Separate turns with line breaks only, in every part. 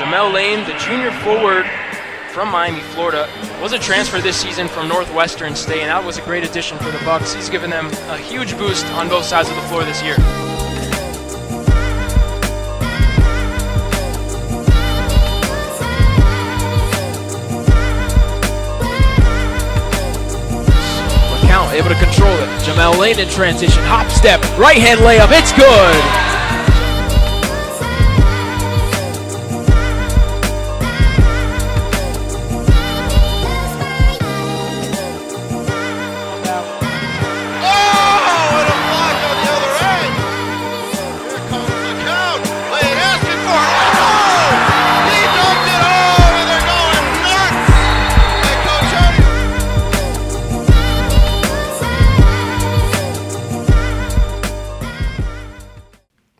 Jimel Lane, the junior forward from Miami, Florida, was a transfer this season from Northwestern State, and that was a great addition for the Bucks. He's given them a huge boost on both sides of the floor this year.
McCount able to control it. Jimel Lane in transition, hop step, right hand layup, it's good.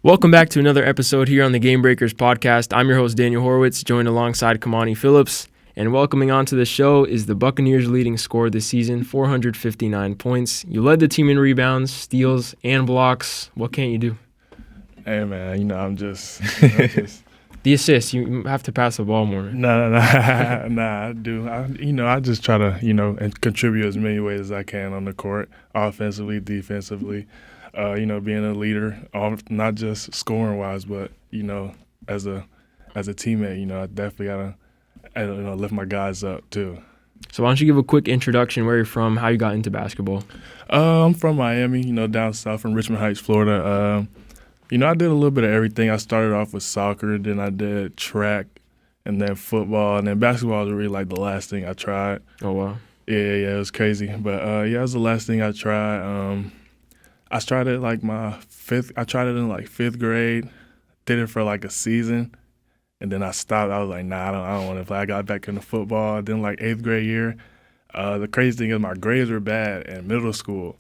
Welcome back to another episode here on the Game Breakers podcast. I'm your host, Daniel Horowitz, joined alongside Kamani Phillips. And welcoming onto the show is the Buccaneers' leading scorer this season, 459 points. You led the team in rebounds, steals, and blocks. What can't you do?
Hey, man, I'm just...
The assists, you have to pass the ball more.
Nah, I do. I just try to, and contribute as many ways as I can on the court, offensively, defensively. Being a leader, not just scoring-wise, but, as a teammate, I definitely gotta, lift my guys up, too.
So why don't you give a quick introduction, where you're from, how you got into basketball?
I'm from Miami, down south from Richmond Heights, Florida. I did a little bit of everything. I started off with soccer, then I did track, and then football, and then basketball was really like the last thing I tried.
Oh, wow.
Yeah, it was crazy. But, it was the last thing I tried. I tried it in fifth grade, did it for like a season, and then I stopped. I was like, nah, I don't want to play. I got back into football. Then like 8th grade year, the crazy thing is my grades were bad in middle school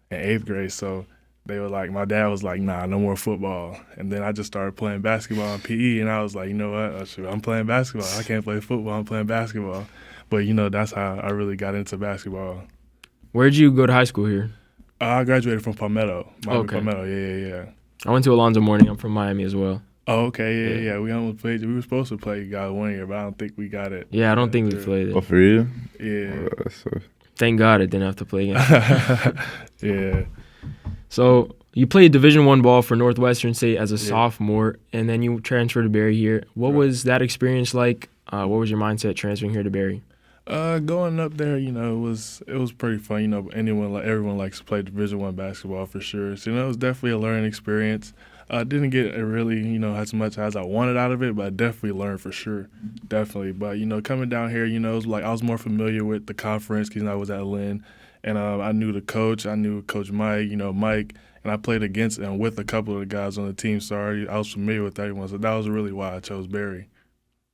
in 8th grade, so they were like, my dad was like, nah, no more football. And then I just started playing basketball and PE, and I was like, you know what, I'm playing basketball. I can't play football, I'm playing basketball. But, that's how I really got into basketball.
Where'd you go to high school here?
I graduated from Palmetto.
Okay.
Palmetto, yeah.
I went to Alonzo Mourning. I'm from Miami as well.
Oh, okay, yeah. We almost played. We were supposed to play God 1 year, but I don't think we got it.
Yeah, I don't think we played it.
Oh, for real?
Yeah.
Thank God I didn't have to play again.
Yeah.
So you played Division I ball for Northwestern State as a sophomore, and then you transferred to Barry here. What was that experience like? What was your mindset transferring here to Barry?
Going up there, it was pretty fun. Everyone likes to play Division I basketball for sure. So, it was definitely a learning experience. I didn't get really, as much as I wanted out of it, but I definitely learned for sure, definitely. But coming down here, it was like I was more familiar with the conference because I was at Lynn, and I knew the coach. I knew Coach Mike, Mike, and I played against and with a couple of the guys on the team. So I was familiar with everyone. So that was really why I chose Barry.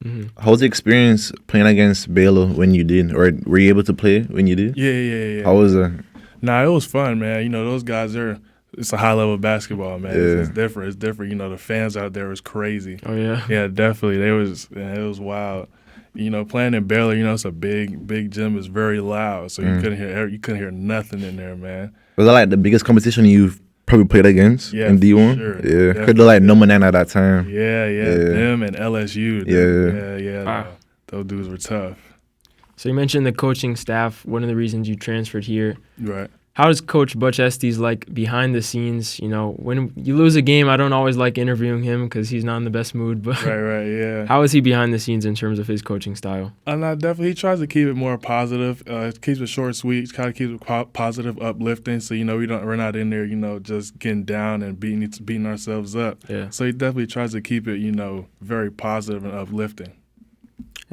Mm-hmm. How was the experience playing against Baylor when you did? Or were you able to play when you did?
Yeah.
How was that?
Nah, it was fun, man. Those guys, it's a high-level basketball, man.
Yeah.
It's different. The fans out there was crazy.
Oh, yeah?
Yeah, definitely. It was wild. Playing in Baylor, it's a big gym. It's very loud, so you couldn't hear nothing in there, man.
Was that like the biggest competition you've probably played against in D1?
Sure.
Yeah, heard they're like number 9 at that time.
Yeah, them and LSU. Yeah.
Wow.
Those dudes were tough.
So you mentioned the coaching staff, one of the reasons you transferred here.
Right.
How does Coach Butch Estes like behind the scenes? When you lose a game, I don't always like interviewing him because he's not in the best mood. But
right, yeah.
How is he behind the scenes in terms of his coaching style?
Definitely, he tries to keep it more positive. Keeps it short, sweet. Kind of keeps it positive, uplifting. So we're not in there, just getting down and beating ourselves up.
Yeah.
So he definitely tries to keep it, very positive and uplifting.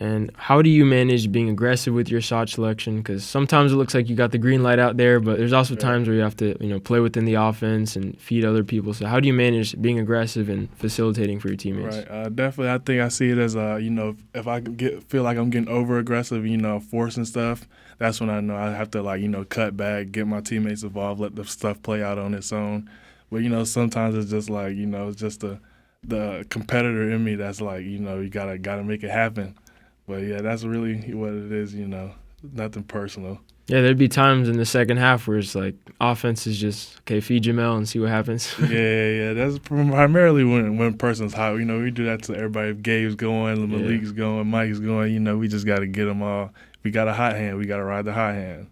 And how do you manage being aggressive with your shot selection? Because sometimes it looks like you got the green light out there, but there's also times where you have to, play within the offense and feed other people. So how do you manage being aggressive and facilitating for your teammates?
Right. Definitely, I think I see it as, if I feel like I'm getting over aggressive, forcing stuff, that's when I know I have to, cut back, get my teammates involved, let the stuff play out on its own. But, sometimes it's just like, it's just the competitor in me that's like, you gotta make it happen. But, yeah, that's really what it is, nothing personal.
Yeah, there'd be times in the second half where it's like offense is just, okay, feed Jimel and see what happens.
Yeah. That's primarily when person's hot. You know, we do that to everybody. If Gabe's going, Malik's going, Mike's going, you know, we just got to get them all. If we got a hot hand, we got to ride the hot hand.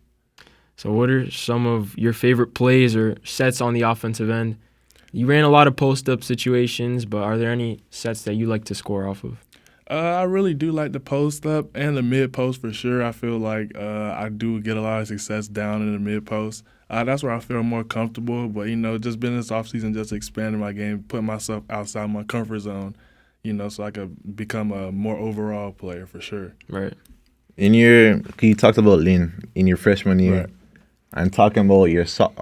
So what are some of your favorite plays or sets on the offensive end? You ran a lot of post-up situations, but are there any sets that you like to score off of?
I really do like the post up and the mid post for sure. I feel like I do get a lot of success down in the mid post. That's where I feel more comfortable. But, you know, just been this offseason, just expanding my game, putting myself outside my comfort zone, you know, so I could become a more overall player for sure.
Right.
You talked about Lynn in your freshman year,
Right.
and talking about your shot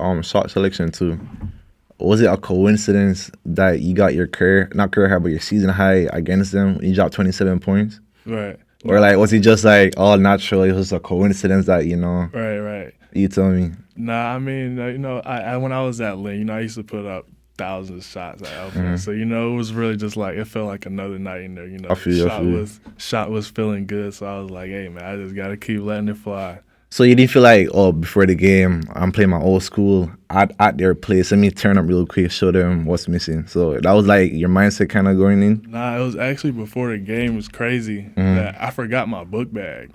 selection too. Was it a coincidence that you got your not career high, but your season high against them when you dropped 27 points?
Right.
Or like, was it just like all natural? It was a coincidence that, you know?
Right.
You tell me.
Nah, I mean, you know, I when I was at Lynn, you know, I used to put up thousands of shots at Alpha. So, you know, it was really just like, it felt like another night in there, you know.
I feel
Shot was feeling good, so I was like, hey, man, I just got to keep letting it fly.
So you didn't feel like, oh, before the game, I'm playing my old school at their place. Let me turn up real quick, show them what's missing. So that was like your mindset kind of going in?
Nah, it was actually before the game. It was crazy that I forgot my book bag.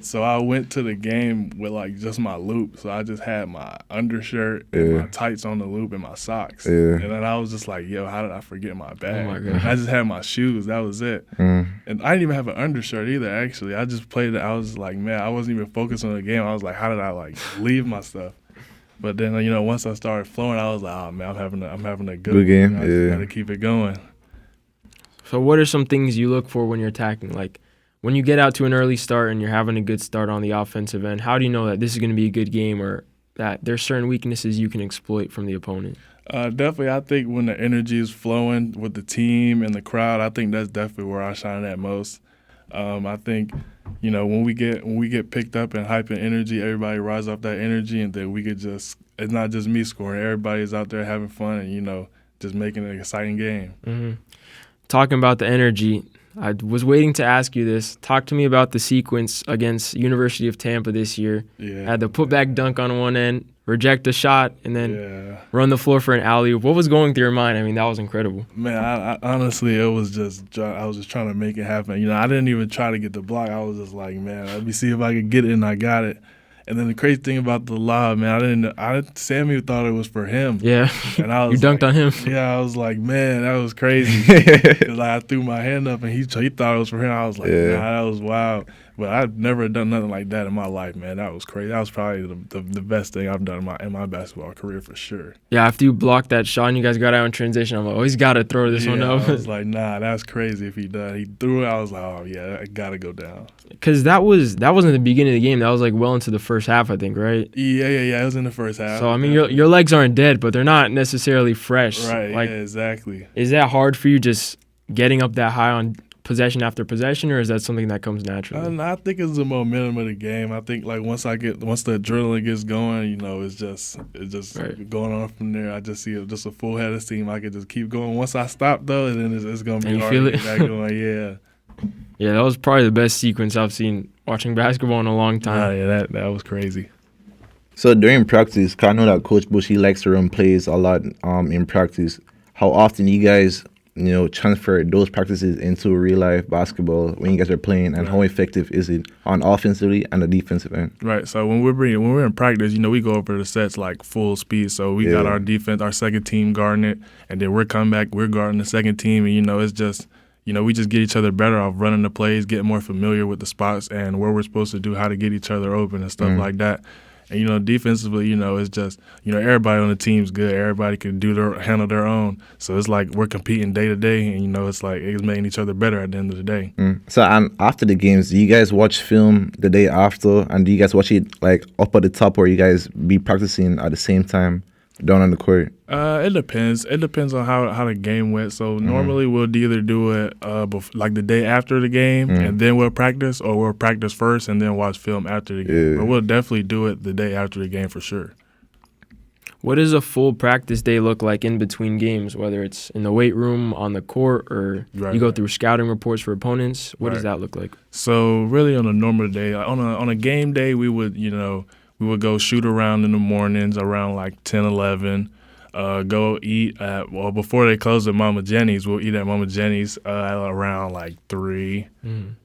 So I went to the game with like just my loop. So I just had my undershirt and my tights on the loop and my socks. And then I was just like, yo, how did I forget my bag?
Oh my God.
I just had my shoes. That was it. And I didn't even have an undershirt either, actually. I just played it. I was like, man, I wasn't even focused on the game. I was like, how did I like leave my stuff? But then, you know, once I started flowing, I was like, oh man, I'm having a good
game.
I just gotta keep it going.
So what are some things you look for when you're attacking? Like when you get out to an early start and you're having a good start on the offensive end, how do you know that this is going to be a good game or that there's certain weaknesses you can exploit from the opponent?
Definitely, I think when the energy is flowing with the team and the crowd, I think that's definitely where I shine at most. I think, you know, when we get picked up and hype and energy, everybody rides off that energy, and then we could just, it's not just me scoring. Everybody's out there having fun and, you know, just making it an exciting game.
Talking about the energy, I was waiting to ask you this. Talk to me about the sequence against University of Tampa this year. Had the putback dunk on one end, reject a shot, and then run the floor for an alley-oop. What was going through your mind? I mean, that was incredible.
Man, I honestly, it was just, I was just trying to make it happen. You know, I didn't even try to get the block. I was just like, man, let me see if I could get it, and I got it. And then the crazy thing about the lob, man, Sammy thought it was for him.
Yeah,
and I was
you dunked on him.
Yeah, I was like, man, that was crazy. Because I threw my hand up, and he thought it was for him. I was like, nah, that was wild. But I've never done nothing like that in my life, man. That was crazy. That was probably the best thing I've done in my basketball career for sure.
Yeah, after you blocked that shot and you guys got out in transition, I'm like, oh, he's got to throw this one up.
I was like, nah, that's crazy if he does. He threw it. I was like, oh, yeah, it got to go down.
Because that wasn't the beginning of the game. That was like well into the first half, I think, right?
Yeah. It was in the first half.
So, I mean, your legs aren't dead, but they're not necessarily fresh.
Right,
like,
yeah, exactly.
Is that hard for you just getting up that high on possession after possession, or is that something that comes naturally?
I think it's the momentum of the game. I think like once the adrenaline gets going, you know, it's just
right.
going on from there. I just see just a full head of steam. I could just keep going. Once I stop though, then it's gonna be hard to get back going. Yeah.
Yeah, that was probably the best sequence I've seen watching basketball in a long time.
Yeah, that was crazy.
So during practice, 'cause I know that Coach Bush, he likes to run plays a lot in practice. How often you guys, you know, transfer those practices into real life basketball when you guys are playing, and how effective is it on offensively and the defensive end?
Right. So when we're in practice, you know, we go over the sets like full speed. So we got our defense, our second team guarding it, and then we're coming back, we're guarding the second team, and you know, it's just, you know, we just get each other better off running the plays, getting more familiar with the spots and where we're supposed to do, how to get each other open and stuff like that. And, you know, defensively, you know, it's just, you know, everybody on the team's good. Everybody can handle their own. So it's like we're competing day to day, and, you know, it's like it's making each other better at the end of the day.
So, and after the games, do you guys watch film the day after, and do you guys watch it like up at the top, or you guys be practicing at the same time down on the court?
It depends. It depends on how the game went. So normally we'll either do it like the day after the game, and then we'll practice, or we'll practice first and then watch film after the game. But we'll definitely do it the day after the game for sure.
What does a full practice day look like in between games, whether it's in the weight room, on the court, or you go through scouting reports for opponents? What does that look like?
So really on a normal day, on a game day, we would, you know, We would go shoot around in the mornings around like 10, 11. Go eat before they close at Mama Jenny's. We'll eat at Mama Jenny's around like 3.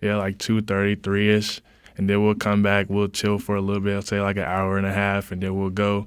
Yeah, like 2:30, 3-ish. And then we'll come back. We'll chill for a little bit, say like an hour and a half, and then we'll go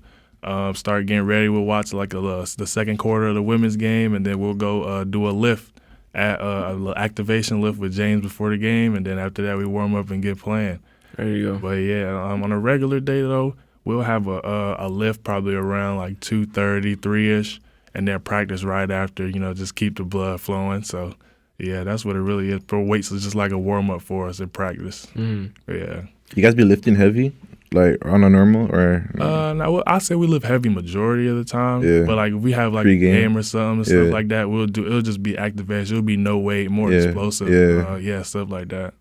start getting ready. We'll watch like the second quarter of the women's game, and then we'll go do a lift, a activation lift with James before the game, and then after that we warm up and get playing.
There you go.
But yeah, on a regular day though, we'll have a lift probably around like 2:30, 3-ish, and then practice right after. Just keep the blood flowing. So. Yeah, that's what it really is. Pro weights is just like a warm up for us in practice. Yeah.
You guys be lifting heavy, like on a normal, or?
No, I say we lift heavy majority of the time.
Yeah.
But like if we have like
Pre-game.
a game or something and stuff like that, it'll just be activation. It'll be no weight, more explosive. Stuff like that.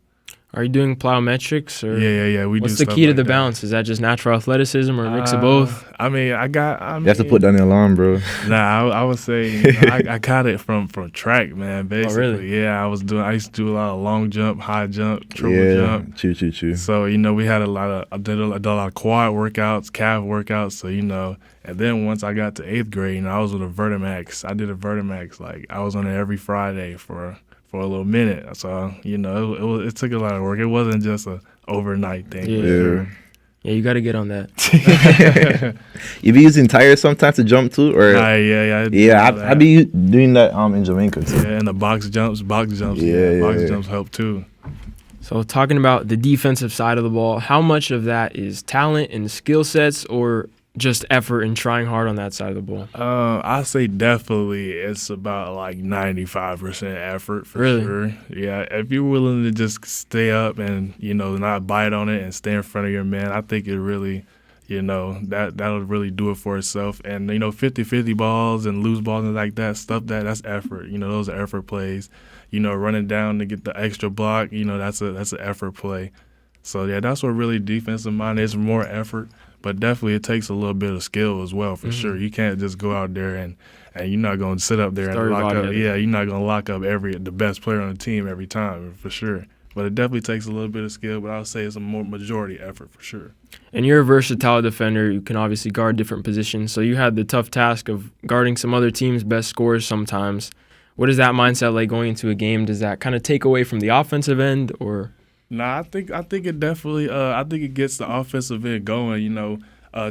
Are you doing plyometrics or?
Yeah.
What's the key to the balance? Is that just natural athleticism or a mix of both?
I mean,
you have to put down the alarm, bro.
Nah, I would say I got it from track, man. Basically,
really?
Yeah, I used to do a lot of long jump, high jump, triple jump.
True.
So we had I did a lot of quad workouts, calf workouts. So and then once I got to 8th grade, I was with a Vertimax. I did a Vertimax, like I was on it every Friday for a little minute. So it took a lot of work. It wasn't just a overnight thing.
Yeah, you got to get on that.
You be using tires sometimes to jump too, or? I be doing that in Jamaica too.
Yeah, and the box jumps. Box jumps help too.
So talking about the defensive side of the ball, how much of that is talent and skill sets, or just effort and trying hard on that side of the ball?
I say definitely it's about like 95% effort for sure. Yeah, if you're willing to just stay up and not bite on it and stay in front of your man, I think it really, that'll really do it for itself. And 50-50 balls and loose balls and like that stuff, that's effort. Those are effort plays. Running down to get the extra block, that's an effort play. So yeah, that's what really defensive mind is, more effort. But definitely it takes a little bit of skill as well, for sure. You can't just go out there and you're not going to sit up there and lock up. Yeah, you're not going to lock up the best player on the team every time, for sure. But it definitely takes a little bit of skill, but I would say it's a more majority effort for sure.
And you're a versatile defender. You can obviously guard different positions. So you had the tough task of guarding some other teams' best scorers sometimes. What is that mindset like going into a game? Does that kind of take away from the offensive end, or?
Nah, I think it definitely I think it gets the offensive end going,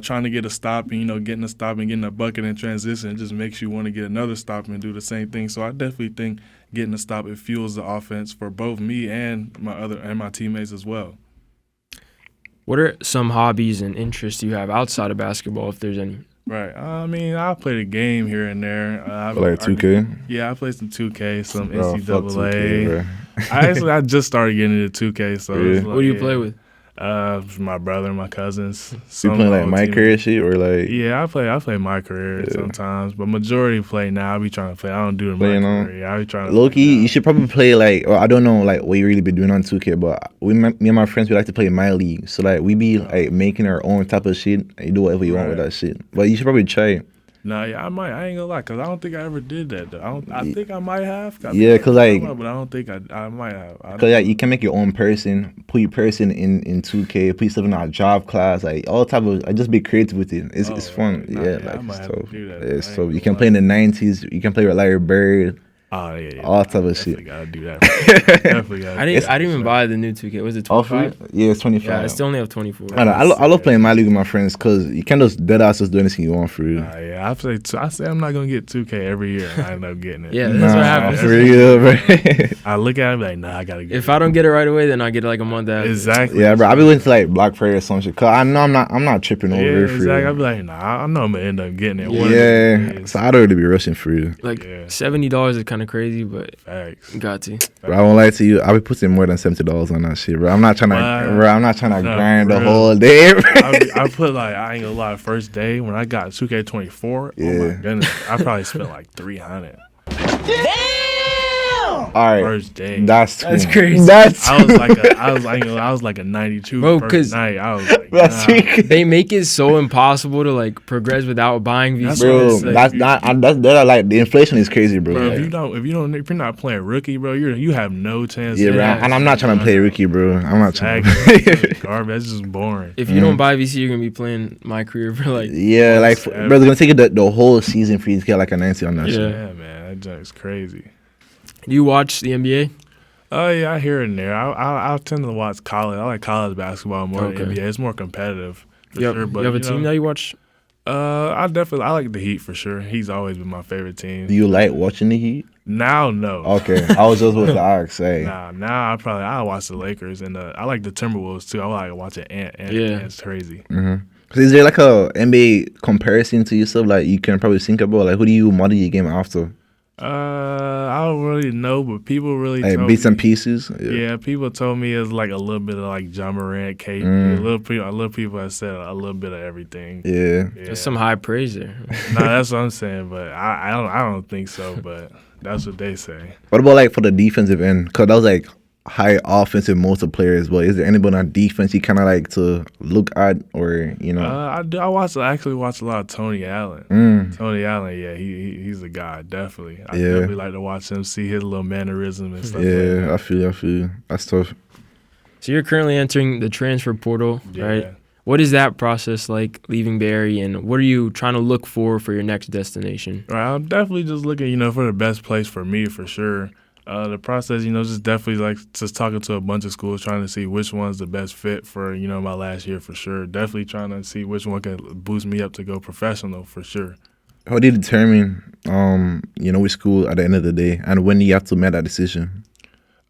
trying to get a stop and, getting a stop and getting a bucket in transition, it just makes you want to get another stop and do the same thing. So I definitely think getting a stop, it fuels the offense for both me and my teammates as well.
What are some hobbies and interests you have outside of basketball, if there's any?
Right. I mean, I play the game here and there.
Like 2K?
Yeah, I play some 2K, some
Bro,
NCAA.
fuck 2K,
I just started getting into 2K. So
what do you play with?
My brother, my cousins.
You playing like my career shit or like?
Yeah, I play my career sometimes, but majority play now. I be trying to play. I don't do it my career. I be trying to.
Low-key, you should probably play like, or I don't know like what you really be doing on 2K, but me and my friends, we like to play my league. So like we be like making our own type of shit and you do whatever you want with that shit. But you should probably try it.
Nah, yeah, I might. I ain't gonna lie, cause I don't think I ever did that though. I think I might have.
Yeah, cause like,
but I don't think I might have.
Cause like you can make your own person, put your person in 2K, put yourself in a job class, like all type of. Like, just be creative with it. It's fun.
So
so you can play in the 90s. You can play with Larry Bird.
Oh yeah.
All type of shit.
Gotta do that. Definitely gotta.
I didn't even buy the new 2K. Was it 25?
Yeah, it's 25.
Yeah, I still only have 24.
I love playing my league with my friends because you can't just dead ass just do anything you want for real.
Yeah, I say I'm not gonna get 2K every year. And I end up getting it.
Yeah, that's what happens.
For real, bro.
I look at it like, nah, I gotta get it.
If I don't get it right away, then I get it like a month after.
Exactly.
Yeah, bro. I be waiting to like Black Friday or some shit. Cause I know I'm not tripping over it for
exactly.
real.
I be like, nah, I know I'm gonna end up getting it.
Yeah. So I don't really be rushing for you.
Like $70 is kind of crazy, but
facts.
Got to.
Bro, I won't lie to you. I be putting more than $70 on that shit, bro. I'm not trying to grind the whole day, bro.
I put like, I ain't gonna lie, first day when I got 2K24, oh my goodness, I probably spent like $300.
Damn!
right.
first day.
That's crazy.
That's
I was like a 92
Bro,
first
'cause
night. I was like,
that's
nah.
freaking-
They make it so impossible to like progress without buying VCs.
Bro,
Like,
that's not. That's like the inflation is crazy, bro.
Bro,
Like,
if you're not playing rookie, bro, you have no chance.
yeah,
of
bro.
Yeah.
And I'm not trying to play rookie, bro. I'm not trying.
Exactly. Garbage. That's just boring.
if you don't buy VC, you're gonna be playing my career for like.
Yeah, like,
Seven.
bro, it's gonna take you the whole season for you to get like a 90 on that
Yeah.
shit.
Yeah, man, that junk's crazy.
Do you watch the NBA?
Oh yeah, I hear it in there. I tend to watch college. I like college basketball more
Okay.
than NBA. It's more competitive for
Yep.
sure. But
you have a team that you watch?
I like the Heat for sure. He's always been my favorite team.
Do you like watching the Heat?
Now, no.
Okay, I was just with the Ox. Hey,
Now I watch the Lakers and I like the Timberwolves too. I like watching Ant.
Yeah.
It's crazy.
is there like a NBA comparison to yourself? Like you can probably think about like who do you model your game after?
I don't really know, but people really
Like
told
bits
me,
and pieces.
Yeah, people told me it's like a little bit of like John Morant, KD. A little people have said a little bit of everything.
Yeah.
There's some high praise there.
Nah, that's what I'm saying, but I don't think so. But that's what they say.
What about like for the defensive end? Because that was like high offensive most of players. But is there anybody on defense you kind of like to look at or you know?
I actually watch a lot of Tony Allen. Tony Allen, yeah, he's a guy, definitely. I definitely like to watch him, see his little mannerism and stuff.
Yeah,
like
I feel you. That's tough.
So you're currently entering the transfer portal,
that.
right?
Yeah.
What is that process like leaving Bay Area, and what are you trying to look for your next destination?
Right, I'm definitely just looking, for the best place for me for sure. The process, just definitely like just talking to a bunch of schools, trying to see which one's the best fit for, my last year for sure. Definitely trying to see which one can boost me up to go professional for sure.
How do you determine, which school at the end of the day, and when you have to make that decision?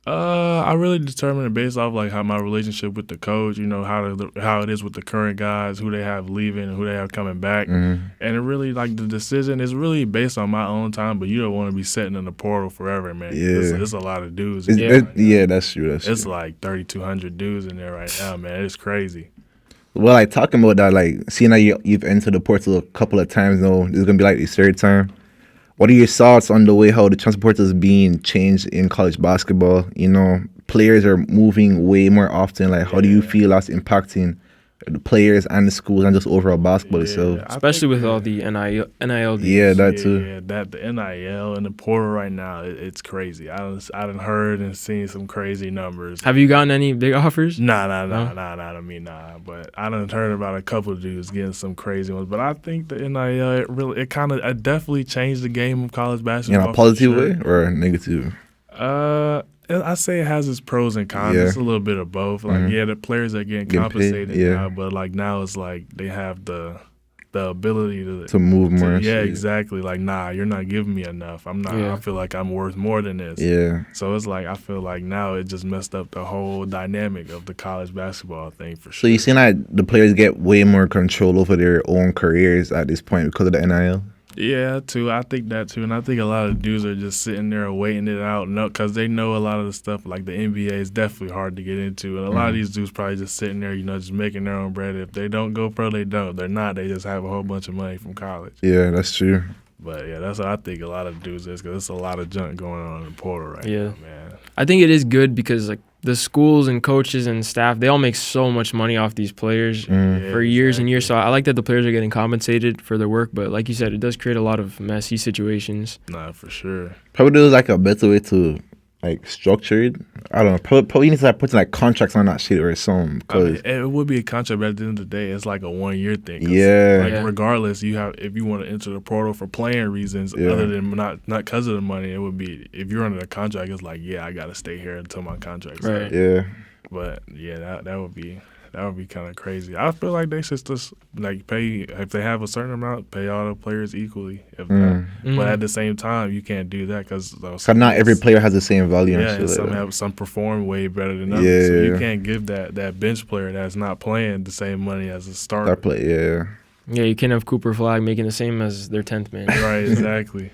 I really determine it based off like how my relationship with the coach, how it is with the current guys, who they have leaving and who they have coming back, and it really like the decision is really based on my own time. But you don't want to be sitting in the portal forever, man.
Yeah,
there's a lot of dudes.
That's true.
It's like 3,200 dudes in there right now, man. It's crazy.
Well, like talking about that, like seeing that you've entered the portal a couple of times now, this is gonna be like the third time. What are your thoughts on the way how the transfer portal is being changed in college basketball? Players are moving way more often. Like, how do you feel that's impacting the players and the schools and just overall basketball itself?
Especially with all the NIL deals.
Yeah, that too.
Yeah, the NIL and the portal right now, it's crazy. I done heard and seen some crazy numbers.
Have you gotten any big offers?
Nah. But I done heard about a couple of dudes getting some crazy ones. But I think the NIL it definitely changed the game of college basketball.
In a positive way or a negative?
I say it has its pros and cons.
Yeah.
It's a little bit of both. Like, the players are getting compensated
paid,
now, but like now it's like they have the ability
to move more.
Yeah, exactly. Like, nah, you're not giving me enough. I'm not.
Yeah.
I feel like I'm worth more than this.
Yeah.
So it's like I feel like now it just messed up the whole dynamic of the college basketball thing for sure.
So you see that the players get way more control over their own careers at this point because of the NIL?
Yeah, too. I think that too, and I think a lot of dudes are just sitting there waiting it out, because they know a lot of the stuff like the NBA is definitely hard to get into, and a lot of these dudes probably just sitting there, just making their own bread. If they don't go pro, they don't. They're not. They just have a whole bunch of money from college.
Yeah, that's true.
But yeah, that's what I think a lot of dudes is, because there's a lot of junk going on in the portal right now, man.
I think it is good because like the schools and coaches and staff, they all make so much money off these players for years and years. So I like that the players are getting compensated for their work. But like you said, it does create a lot of messy situations.
Nah, for sure.
Probably there's like a better way to like structure it. I don't know. Probably you need to like put like contracts on that shit or something.
It would be a contract, but at the end of the day, it's like a 1 year thing.
Yeah.
Regardless, if you want to enter the portal for playing reasons, other than not because of the money, it would be if you're under the contract. It's like, I got to stay here until my contract's up.
Right.
Yeah.
But that would be kind of crazy. I feel like they should just like pay, if they have a certain amount, pay all the players equally. If not, but at the same time, you can't do that because
not every player has the same value.
Yeah,
and
and some perform way better than others. So you can't give that bench player that's not playing the same money as a starter.
Yeah, you can't have Cooper Flag making the same as their 10th man.
Right, exactly.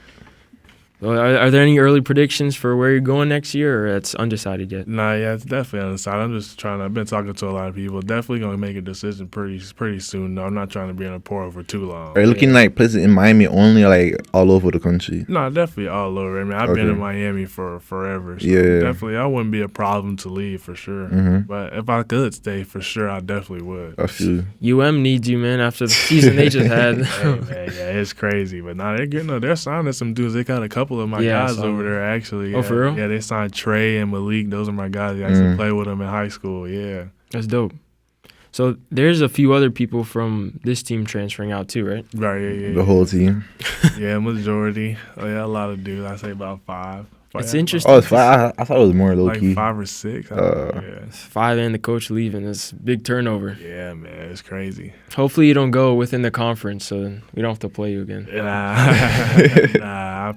Well, are there any early predictions for where you're going next year, or it's undecided yet?
Nah, yeah, it's definitely undecided. I'm just trying to. I've been talking to a lot of people. Definitely gonna make a decision pretty soon. Though I'm not trying to be in a portal for too long.
Are you looking like places in Miami only, or like all over the country?
No, definitely all over. I mean, I've been in Miami for forever. So
Yeah.
definitely, I wouldn't be a problem to leave for sure. But if I could stay for sure, I definitely would.
I feel you.
UM needs you, man. After the season they just had.
Hey, man, yeah, it's crazy. But nah, they're signing some dudes. They got a couple of my guys over there actually.
Oh, for real?
Yeah, they signed Trey and Malik. Those are my guys. I used to play with them in high school. Yeah.
That's dope. So there's a few other people from this team transferring out too, right?
Right. Yeah.
The whole team.
Yeah, majority. Oh, yeah, a lot of dudes. I say about 5.
It's
Yeah,
interesting.
Oh, it's 5. I thought it was more low
like
key.
5 or 6. Yeah.
5 and the coach leaving. It's big turnover.
Yeah, man, it's crazy.
Hopefully you don't go within the conference, so then we don't have to play you again.
Nah, I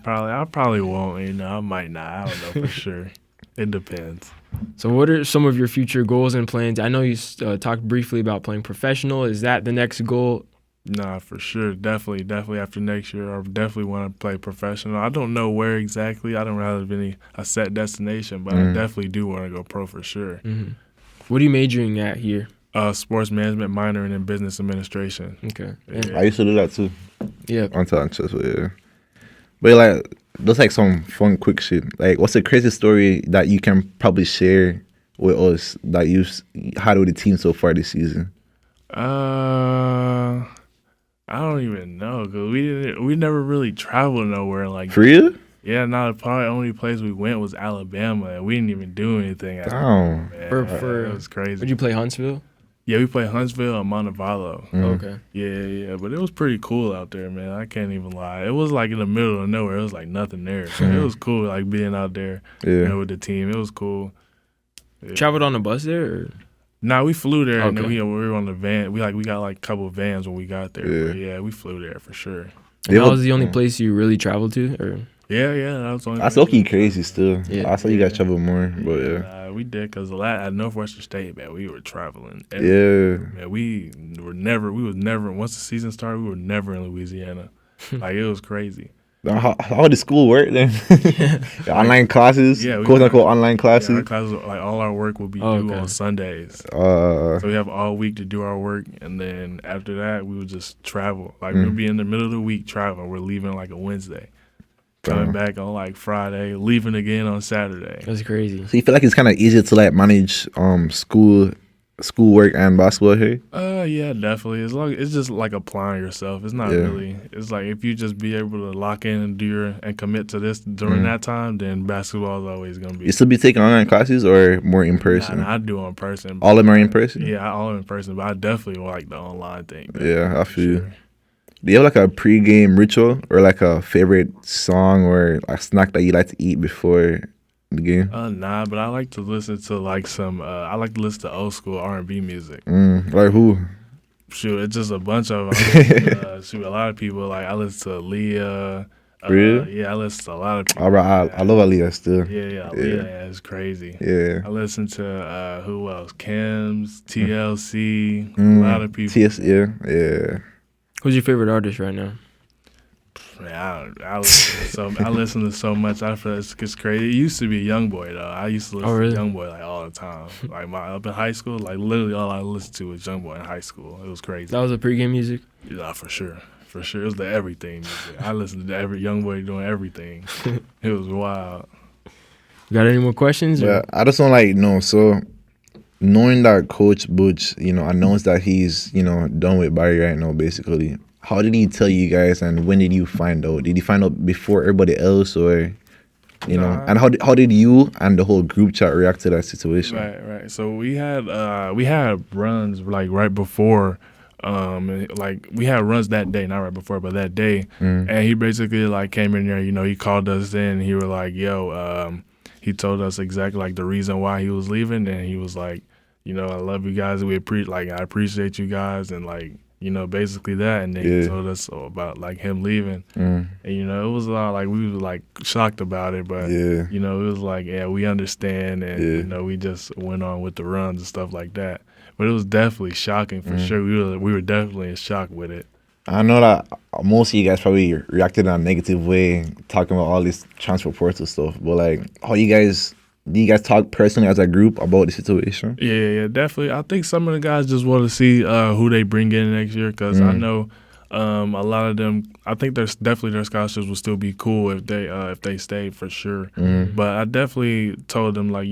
probably won't. You know, I might not. I don't know for sure. It depends.
So what are some of your future goals and plans? I know you talked briefly about playing professional. Is that the next goal?
Nah, for sure. Definitely after next year, I definitely want to play professional. I don't know where exactly. I don't have a set destination, but I definitely do want to go pro for sure.
Mm-hmm. What are you majoring at here?
Sports management, minoring in business administration.
Okay.
Yeah.
I used to do that too.
Yeah.
Until Manchester, yeah. But like, that's like some fun, quick shit. Like, what's the craziest story that you can probably share with us that you've had with the team so far this season?
I don't even know because we never really traveled nowhere like.
For real?
Yeah, no, probably the only place we went was Alabama, and we didn't even do anything. At
Damn.
it was crazy.
Would you play Huntsville?
Yeah, we played Huntsville and Montevallo.
Okay.
Yeah, but it was pretty cool out there, man. I can't even lie. It was like in the middle of nowhere. It was like nothing there. So it was cool, like being out there, with the team. It was cool. Yeah.
Traveled on a bus there? Or?
Nah, we flew there, and then
Okay.
we were on the van. We got like a couple of vans when we got there.
Yeah.
But yeah, we flew there for sure.
And that was the only place you really traveled to? Or?
Yeah, that was the only.
That's
place
okay
we-
crazy still.
Yeah.
I saw you guys travel more, but yeah.
Nah, we did because at Northwestern State, man, we were traveling.
Yeah.
Man, we was never. Once the season started, we were never in Louisiana. Like it was crazy.
How did school work then? The online classes?
Yeah,
Quote unquote online
Yeah,
classes?
our classes, like all our work would be due on Sundays. So we have all week to do our work, and then after that, we would just travel. Like we'd be in the middle of the week traveling. We're leaving like a Wednesday, coming back on like Friday, leaving again on Saturday.
That's crazy.
So you feel like it's kind of easier to like manage schoolwork and basketball here?
Yeah, definitely. As long it's just like applying yourself. It's not really. It's like if you just be able to lock in and and commit to this during that time, then basketball is always gonna be.
You still be taking online classes or more in person?
Nah, I do in person.
All of them are in person?
Yeah, all in person, but I definitely like the online thing.
Yeah, I feel you.
Sure.
Do you have like a pre-game ritual or like a favorite song or a snack that you like to eat before the game?
Nah, but I like to listen to like some. I like to listen to old school R&B music.
Like who?
Shoot, it's just a bunch of them. Shoot, a lot of people like I listen to Leah.
Really?
Yeah, I listen to a lot of people.
All right, I love Aaliyah still.
Yeah, Leah is crazy.
Yeah.
I listen to who else? Kim's, TLC, a lot of people.
Yeah.
Who's your favorite artist right now?
Man, I listen to so much. I feel it's crazy. It used to be YoungBoy though. I used to listen to YoungBoy like all the time. Like up in high school, like literally all I listened to was YoungBoy in high school. It was crazy.
That was a pregame music?
Yeah, for sure. It was the everything music. I listened to every YoungBoy doing everything. It was wild.
You got any more questions?
Yeah, I just want to know. So, knowing that Coach Butch, announced that he's, done with Barry right now, basically. How did he tell you guys, and when did you find out? Did you find out before everybody else, or, and how did you and the whole group chat react to that situation?
Right. So we had runs like right before. Like we had runs that day, not right before, but that day. And he basically like came in there, he called us in and he was like, he told us exactly like the reason why he was leaving, and he was like, I love you guys, I appreciate you guys, and like, basically that. And then he told us about like him leaving. And it was a lot, like we were like shocked about it, but it was like, yeah, we understand, and we just went on with the runs and stuff like that. But it was definitely shocking for sure. We were definitely in shock with it.
I know that most of you guys probably reacted in a negative way, talking about all this transfer portal stuff. But like, do you guys talk personally as a group about the situation?
Yeah, definitely. I think some of the guys just want to see who they bring in next year because I know a lot of them. I think there's definitely their scholarships will still be cool if they stay for sure. But I definitely told them like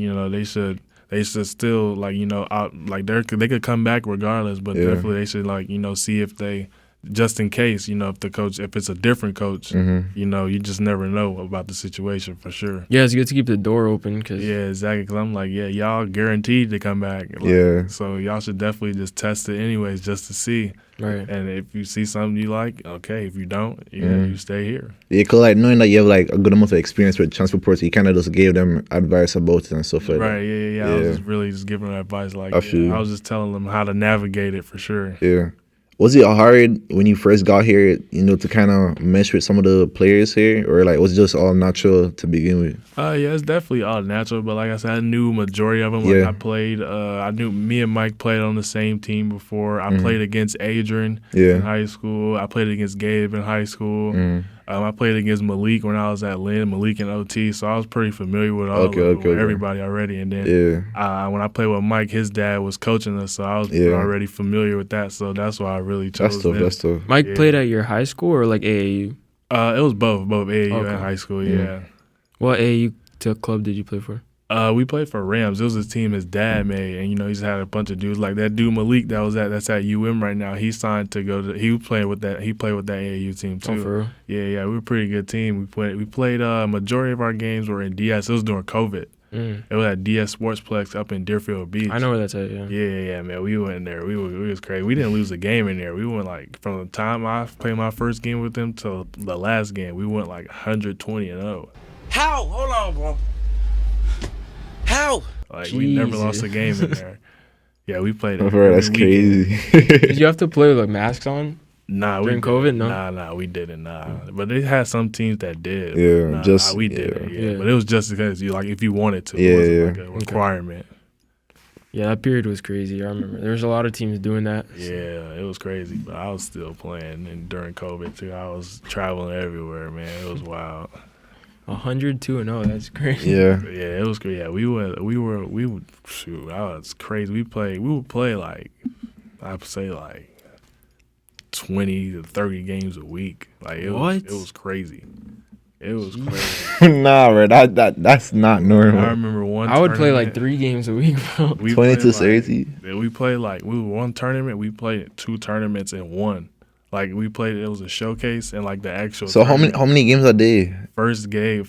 they should still like out like they could come back regardless. But definitely they should like see if they. Just in case, if it's a different coach, you just never know about the situation for sure.
Yeah, it's good to keep the door open.
Yeah, exactly. Because I'm like, y'all guaranteed to come back. Like, so y'all should definitely just test it anyways just to see.
Right.
And if you see something you like, okay. If you don't, you stay here.
Yeah, because like knowing that you have like a good amount of experience with transport portal, you kind of just gave them advice about it and stuff like that.
Right, yeah. I was just really just giving them advice. Like, I was just telling them how to navigate it for sure.
Yeah. Was it hard when you first got here, to kind of mesh with some of the players here? Or, like, was it just all natural to begin with?
Yeah, it's definitely all natural. But, like I said, I knew majority of them. Like, I played I knew me and Mike played on the same team before. I played against Adrian in high school. I played against Gabe in high school. I played against Malik when I was at Lynn, Malik and OT, so I was pretty familiar with everybody already. And then when I played with Mike, his dad was coaching us, so I was already familiar with that. So that's why I really chose him.
That's tough.
Mike played at your high school or like AAU?
It was both AAU and high school,
What AAU club did you play for?
We played for Rams. It was a team his dad made, and he's had a bunch of dudes like that dude Malik that's at UM right now. He signed to go to. He played with that AAU team too.
Oh, for real?
Yeah, we were a pretty good team. We played. Majority of our games were in DS. It was during COVID. It was at DS Sportsplex up in Deerfield Beach.
I know where that's at.
Yeah, man. We went in there. We was crazy. We didn't lose a game in there. We went like from the time I played my first game with them till the last game. We went like 120-0.
How? Hold on, bro. How?
Like, we never lost a game in there. Yeah, we played it.
That's crazy.
Did you have to play with like masks on?
Nah,
during COVID, no?
Nah, we didn't. Nah, but they had some teams that did.
Yeah,
we didn't. Yeah, but it was just because if you wanted to, it wasn't like a requirement.
Yeah, that period was crazy. I remember there was a lot of teams doing that.
Yeah, it was crazy, but I was still playing, and during COVID too, I was traveling everywhere. Man, it was wild.
102-0. That's crazy.
Yeah,
it was great. Yeah, we would shoot. That was crazy. We would play like I'd say like 20 to 30 games a week. Like it was crazy. It was crazy.
Nah, bro, that's not normal.
I remember one.
I would play like 3 games a week, bro.
20 to 30.
We played like one tournament. We played 2 tournaments in one. Like we played, it was a showcase and like the actual.
So how many games a day?
First day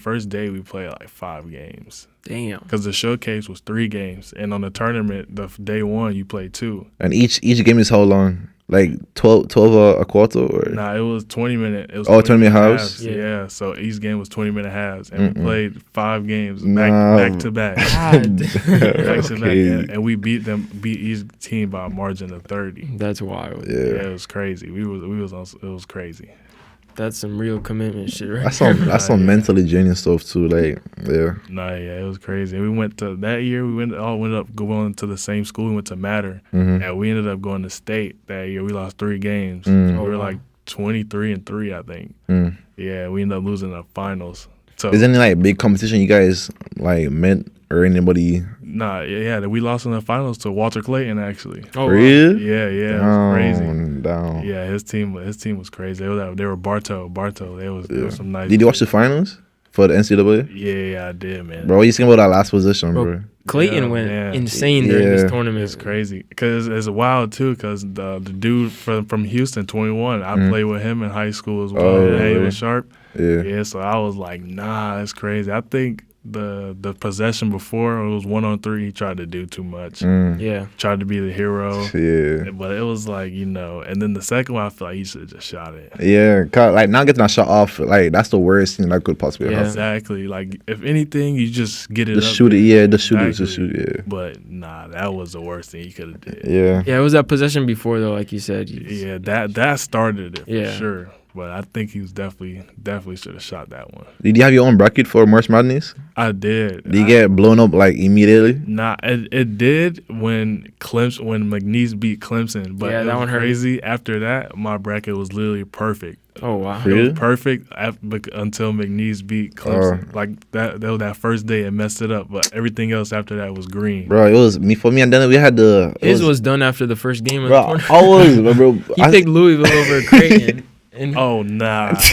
we played like 5 games.
Damn.
Because the showcase was 3 games, and on the tournament, the day 1 you played 2.
And each game is how long? Like 12 a quarter? Or?
Nah, it was 20-minute. It was
20-minute halves?
Yeah, so each game was 20-minute halves, and we played 5 games back to back.
God.
Back to back, and we beat each team by a margin of 30.
That's wild.
Yeah, it was crazy. It was crazy.
That's some real commitment shit, right?
That's some mentally genius stuff too. Like, yeah.
Nah, yeah, it was crazy. We went to that year. We went up going to the same school. We went to Matter, and we ended up going to state that year. We lost 3 games. We were like 23-3, I think. Yeah, we ended up losing the finals. So,
is there any like big competition you guys like met or anybody?
Nah, yeah, we lost in the finals to Walter Clayton actually.
Oh,
really?
Yeah, it was crazy.
Down.
Yeah, his team was crazy. They were Bartow. They was some nice.
Did you watch the finals for the NCAA?
Yeah, I did, man.
Bro, what you think about that last position, bro?
Clayton went insane during this tournament.
It's crazy because it's wild too. Because the dude from Houston, 21, I played with him in high school as well.
Oh,
he was sharp.
Yeah.
So I was like, nah, that's crazy. I think the possession before it was 1-on-3. He tried to do too much.
Yeah,
tried to be the hero.
Yeah,
but it was like and then the second one I feel like he should have just shot it.
Yeah, like not getting that shot off, like that's the worst thing that could possibly happen.
Exactly. Like if anything, you just get it.
Just
up
shoot
there.
it. Yeah, just shoot it. Yeah.
But nah, that was the worst thing he could have did.
Yeah.
Yeah, it was that possession before though, like you said.
Yeah, that started it for sure. But I think he was definitely should have shot that one.
Did you have your own bracket for March Madness?
I did.
Did you get blown up like immediately?
Nah, it did when McNeese beat Clemson. But
Yeah,
it
that
was
one hurt.
crazy. After that, my bracket was literally perfect.
Oh, wow.
It
Really?
was perfect until McNeese beat Clemson. Like that first day, it messed it up. But everything else after that was green.
Bro, it was me for me, and then we had
His was done after the first game of the
bro.
tournament.
I was, bro.
He picked Louisville over Creighton. And,
Oh nah, that's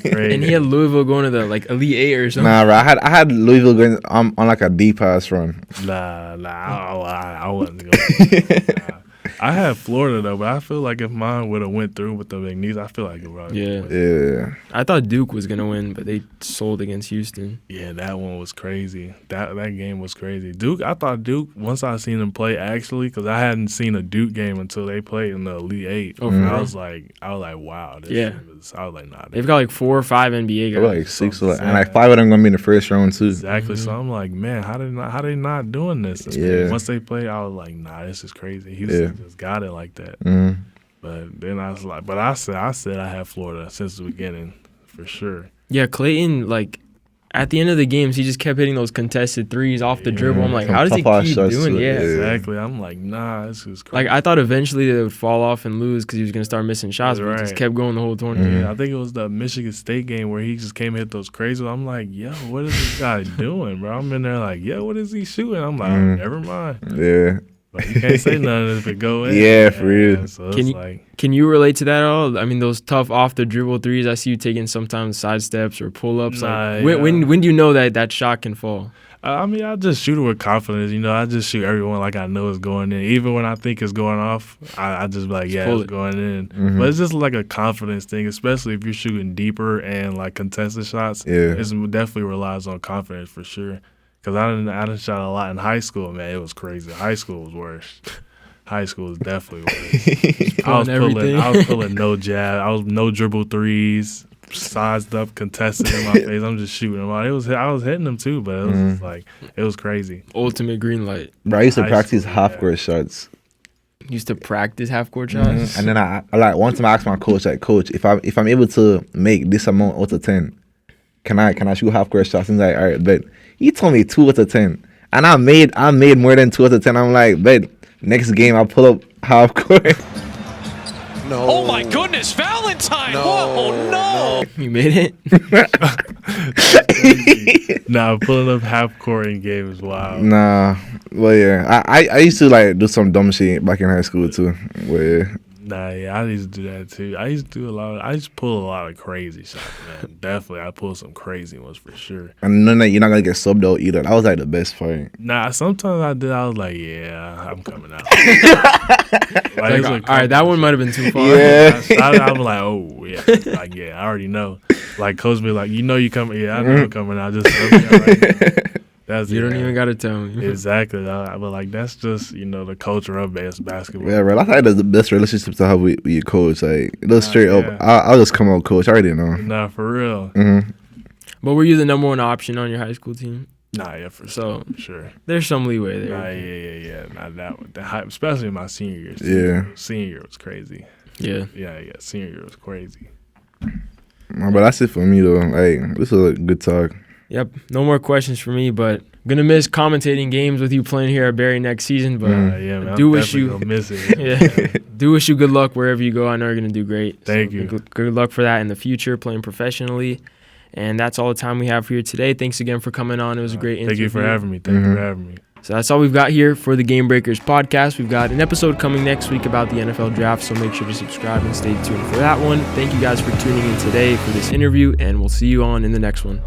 crazy.
and he had Louisville going to the like Elite Eight or something.
Nah, bro. I had Louisville going on like a D pass run.
Nah, I wasn't going. Nah. I had Florida though, but I feel like if mine would have went through with the McNeese, I feel like it would.
Yeah.
Yeah.
I thought Duke was going to win, but they sold against Houston.
Yeah, that one was crazy. That game was crazy. Duke, I thought Duke, once I seen them play actually, because I hadn't seen a Duke game until they played in the Elite Eight.
Oh, for real?
I was like, wow. This
Yeah.
shit was, I was like, nah.
They've got like 4 or 5 NBA
There
guys.
were like 6 and like 5 of them gonna be in the first round too.
Exactly. So I'm like, man, how they not doing this? It's
Yeah.
crazy. Once they played, I was like, nah, this is crazy. Houston just got it like that.
Mm.
But then I was like, but I said I had Florida since the beginning for sure.
Yeah, Clayton, like, at the end of the games, he just kept hitting those contested threes off the dribble. I'm like,
Some
how does he
tough-ass
keep
shots,
doing?
too.
Yeah.
Yeah.
Exactly. I'm like, nah, this is crazy.
Like, I thought eventually they would fall off and lose because he was going to start missing shots, but he just
Right.
kept going the whole tournament.
Yeah, I think it was the Michigan State game where he just came and hit those crazy. I'm like, yo, what is this guy doing, bro? I'm in there like, yo, what is he shooting? I'm like, never mind.
Yeah.
But you can't say nothing if it go in.
Yeah, for real.
So it's
Can you-
like,
Can you relate to that at all? I mean, those tough off the dribble threes. I see you taking sometimes side steps or pull ups.
Nah,
Like,
yeah.
when do you know that shot can fall?
I mean, I just shoot it with confidence. You know, I just shoot everyone like I know it's going in. Even when I think it's going off, I just be like, yeah,
pull
it's
it.
going in. But it's just like a confidence thing, especially if you're shooting deeper and like contested shots.
Yeah.
It definitely relies on confidence for sure. Because I done shot a lot in high school, man. It was crazy. High school was worse. High school was definitely worse. I was pulling no jab. I was no dribble threes, sized up, contested in my face. I'm just shooting them out. I was hitting them too, but it was just like it was crazy.
Ultimate green light.
Bro, I used to
High
practice
school,
half
yeah.
court shots.
Used to practice half court shots.
And then I like one time I asked my coach, like, coach, if I'm able to make this amount out of 10, can I shoot half court shots? He's like, all right, bet. He told me 2 out of 10. And I made more than 2 out of 10. I'm like, bet. Next game I pull up half court.
No.
Oh my goodness, Valentine!
No.
Whoa, no!
You made it.
Nah, pulling up half court in game is wild.
Nah. Well, yeah. I used to like do some dumb shit back in high school too. Well, yeah.
Nah, yeah, I used to do that too. I used to pull a lot of crazy shots, man. Definitely, I pulled some crazy ones for sure.
And none that you're not gonna get subbed out either. That was like the best fight.
Nah, sometimes I did. I was like, yeah, I'm coming out.
Like, all right, that one might have been too far.
Yeah.
I was like, oh yeah, like yeah, I already know. Like coach be like, you know you coming? Yeah, I know I'm coming out. Just sub me out right now. That's
You
it,
don't
man.
even got to tell me.
Exactly. But like that's just the culture of basketball.
Yeah, bro. That's like the best relationship to have with your coach. Like, just straight
yeah.
up. I'll just come out, coach. I already know.
Nah, for real.
But were you the number one option on your high school team?
Nah, yeah, for
So-
sure.
There's some leeway there.
Nah, yeah. Not that one. The hype, especially in my senior year.
Yeah.
Senior year was crazy.
Yeah.
Yeah. Senior year was crazy.
But that's it for me, though. Like, this was a good talk.
Yep. No more questions for me, but gonna miss commentating games with you playing here at Barry next season. But
Yeah, man.
do
I'm
wish
definitely
you-
gonna miss it.
yeah, do wish you good luck wherever you go. I know you're gonna do great.
Thank you.
Good luck for that in the future, playing professionally. And that's all the time we have for you today. Thanks again for coming on. It was a great interview.
Thank you for having me. Thank you for having me.
So that's all we've got here for the Game Breakers podcast. We've got an episode coming next week about the NFL draft, so make sure to subscribe and stay tuned for that one. Thank you guys for tuning in today for this interview, and we'll see you on in the next one.